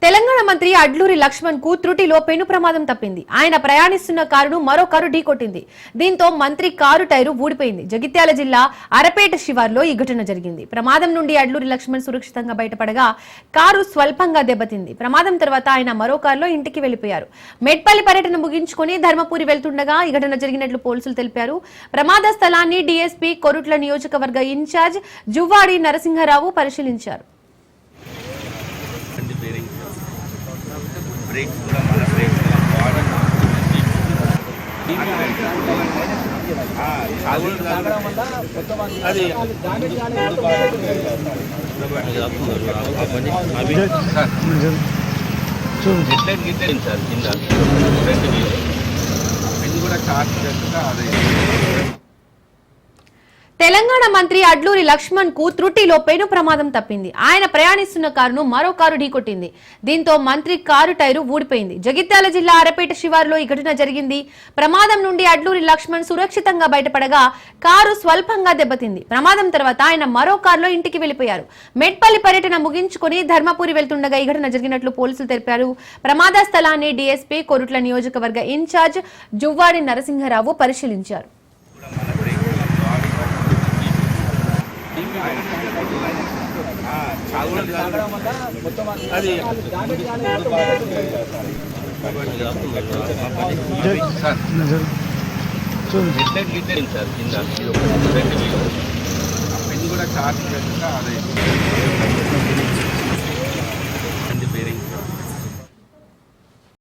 తెలంగాణ మంత్రి అడ్లూరి లక్ష్మణ్ కు త్రుటిలో పెను ప్రమాదం తప్పింది. ఆయన ప్రయాణిస్తున్న కారును మరో కారు ఢీకొట్టింది. దీంతో మంత్రి కారు టైరు ఊడిపోయింది. జగిత్యాల జిల్లా అరపేట శివార్లో ఈ ఘటన జరిగింది. ప్రమాదం నుండి అడ్లూరి లక్ష్మణ్ సురక్షితంగా బయటపడగా కారు స్వల్పంగా దెబ్బతింది. ప్రమాదం తర్వాత ఆయన మరో కారులో ఇంటికి వెళ్లిపోయారు. మెట్పల్లి పర్యటన ముగించుకుని ధర్మపురి వెళ్తుండగా ఈ ఘటన జరిగినట్లు పోలీసులు తెలిపారు. ప్రమాద స్థలాన్ని డీఎస్పీ కొరుట్ల నియోజకవర్గ ఇన్ఛార్జ్ జువ్వాడి నరసింహారావు పరిశీలించారు. బ్రేక్స్ కూడా మన బ్రేక్స్ సార్ కింద ఇది కూడా చార్జ్ చేస్తున్నా అదే. తెలంగాణ మంత్రి అడ్లూరి లక్ష్మణ్ కు త్రుటిలో పెను ప్రమాదం తప్పింది. ఆయన ప్రయాణిస్తున్న కారును మరో కారు ఢీకొట్టింది. దీంతో మంత్రి కారు టైరు ఊడిపోయింది. జగిత్యాల జిల్లా అరపేట శివారులో ఈ ఘటన జరిగింది. ప్రమాదం నుండి అడ్లూరి లక్ష్మణ్ సురక్షితంగా బయటపడగా కారు స్వల్పంగా దెబ్బతింది. ప్రమాదం తర్వాత ఆయన మరో కారులో ఇంటికి వెళ్లిపోయారు. మెట్పల్లి పర్యటన ముగించుకుని ధర్మపురి వెళ్తుండగా ఈ ఘటన జరిగినట్లు పోలీసులు తెలిపారు. ప్రమాద స్థలాన్ని డీఎస్పీ కొరుట్ల నియోజకవర్గ ఇన్ఛార్జ్ జువ్వాడి నరసింహారావు పరిశీలించారు. సార్ కింద ఇది కూడా చార్జ్ చేస్తున్నా అదే.